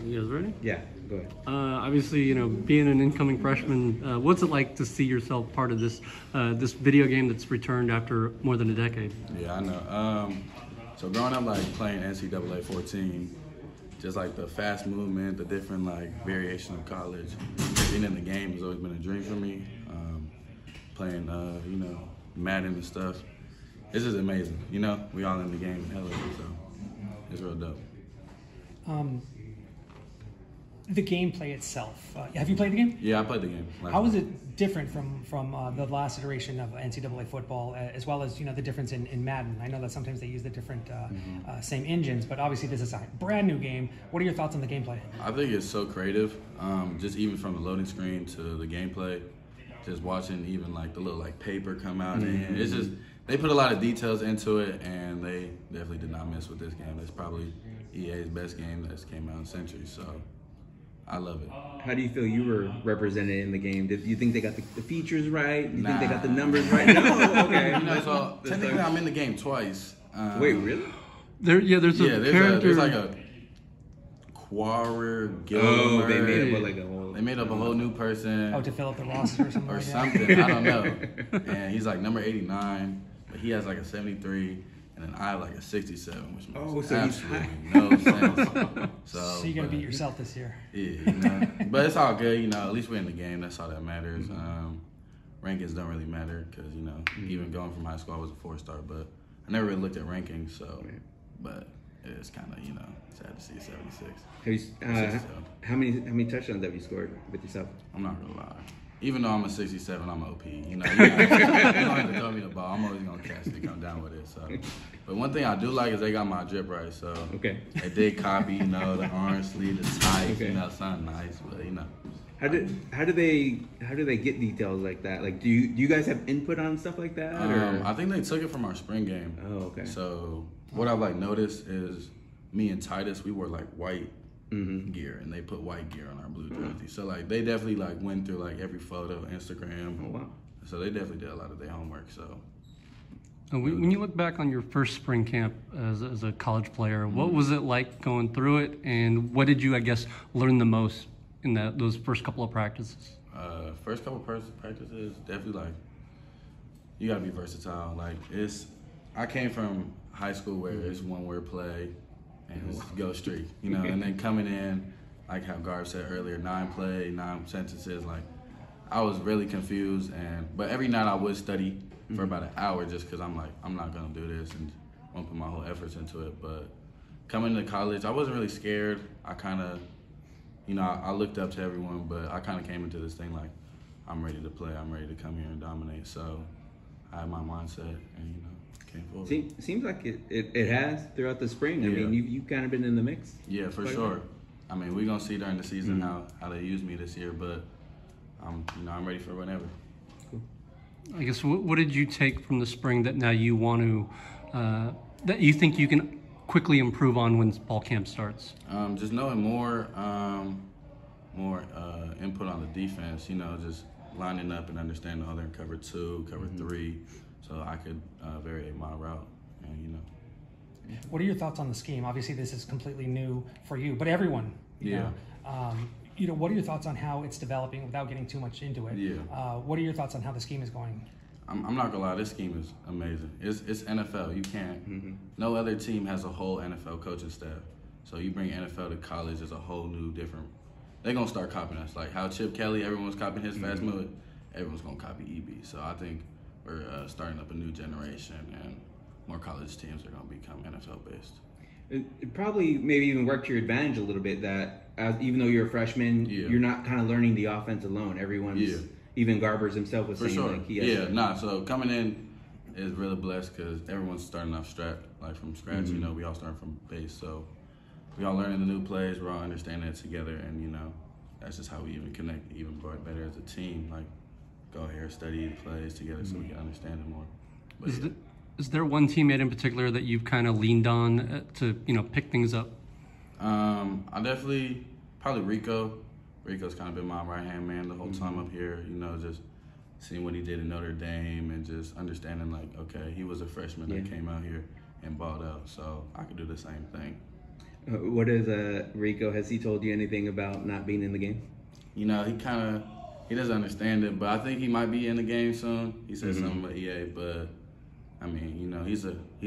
You guys ready? Yeah, go ahead. Obviously, you know, being an incoming freshman, what's it like to see yourself part of this this video game that's returned after more than a decade? Yeah, I know. So growing up, like playing NCAA 14, just like the fast movement, the different like variation of college, being in the game has always been a dream for me. Playing, you know, Madden and stuff. This is amazing. You know, we all in the game, hell of it, so it's real dope. The gameplay itself. Have you played the game? Yeah, I played the game. How is it different from the last iteration of NCAA football, as well as, you know, the difference in Madden? I know that sometimes they use the different same engines, but obviously this is a brand new game. What are your thoughts on the gameplay? I think it's so creative. Just even from the loading screen to the gameplay, just watching even like the little like paper come out, and it's just they put a lot of details into it, and they definitely did not miss with this game. It's probably EA's best game that's came out in centuries, so I love it. How do you feel you were represented in the game? Do you think they got the features right? Do you think they got the numbers right? No? Okay. You know, so technically I'm in the game twice. Wait, really? There's like a Kwazi Gilmer. Oh, they made up like a whole... They made up a whole new person. Oh, to fill up the roster or something or like something, that? I don't know. And he's like number 89, but he has like a 73, and then I have like a 67, which makes absolutely no sense. So you're going to beat yourself this year. Yeah, you know. But it's all good, you know, at least we're in the game, that's all that matters. Rankings don't really matter, because, you know, even going from high school, I was a 4-star, but I never really looked at rankings, so, but it's kind of, you know, sad to see 76. How many touchdowns have you scored with yourself? I'm not gonna lie. Even though I'm a 67, I'm OP. You know, you don't have to throw me the ball. I'm always gonna catch it, come down with it. So, but one thing I do like is they got my drip right. So they did copy, you know, the orange sleeve, the tights, you know, something nice. But you know, how do they get details like that? Like, do you guys have input on stuff like that? Or? I think they took it from our spring game. Oh, okay. So what I've like noticed is me and Titus, we wore like white gear, and they put white gear on our blue jersey. So like they definitely like went through like every photo, Instagram. Oh, wow. So they definitely did a lot of their homework. So when you look back on your first spring camp as a college player, what was it like going through it, and what did you, I guess, learn the most in those first couple of practices? First couple of practices, definitely like you gotta be versatile. Like I came from high school where it's one word play and it's go streak, you know, and then coming in, like how Garb said earlier, 9 play, 9 sentences, like I was really confused, but every night I would study for about an hour just because I'm like, I'm not gonna do this and want to put my whole efforts into it. But coming to college, I wasn't really scared. I kind of, you know, I looked up to everyone, but I kind of came into this thing like, I'm ready to play, I'm ready to come here and dominate. So I had my mindset, and, you know, came forward. Seems like it has throughout the spring. I mean, you've kind of been in the mix. Yeah, for sure. I mean, we're going to see during the season how they use me this year, but I'm ready for whenever. Cool. I guess, what did you take from the spring that now you want to, that you think you can quickly improve on when fall camp starts? Just knowing more input on the defense, you know, just lining up and understanding how they're in cover 2, cover 3, so I could vary my route, and, you know. What are your thoughts on the scheme? Obviously, this is completely new for you, but everyone, you know, what are your thoughts on how it's developing without getting too much into it? Yeah. What are your thoughts on how the scheme is going? I'm not gonna lie, this scheme is amazing. It's NFL. You can't. No other team has a whole NFL coaching staff. So you bring NFL to college, it's a whole new different. They're gonna start copying us. Like how Chip Kelly, everyone's copying his fast move. Everyone's gonna copy EB. So I think we're starting up a new generation, and more college teams are gonna become NFL based. It probably maybe even worked to your advantage a little bit that even though you're a freshman, you're not kind of learning the offense alone. Everyone's, even Garbers himself was saying like he has so coming in is really blessed because everyone's starting off from scratch. You know, we all starting from base, so we all learning the new plays, we're all understanding it together, and you know, that's just how we even connect even better as a team. Like go here, study the plays together so we can understand it more. But, is there one teammate in particular that you've kind of leaned on to, you know, pick things up? I definitely, probably Rico. Rico's kind of been my right-hand man the whole time up here, you know, just seeing what he did in Notre Dame and just understanding, like, okay, he was a freshman that came out here and balled out, so I could do the same thing. What is Rico? Has he told you anything about not being in the game? He doesn't understand it, but I think he might be in the game soon. He said something about EA, but I mean, he's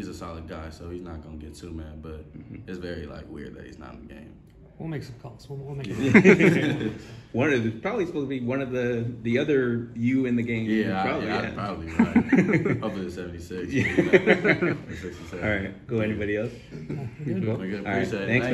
a solid guy, so he's not gonna get too mad. But it's very weird that he's not in the game. We'll make some calls. We'll make it. Probably supposed to be one of the other you in the game. Yeah, probably right. Hopefully the 76. Yeah. All right, cool. Anybody else? Good. Cool. Appreciate it. Thanks.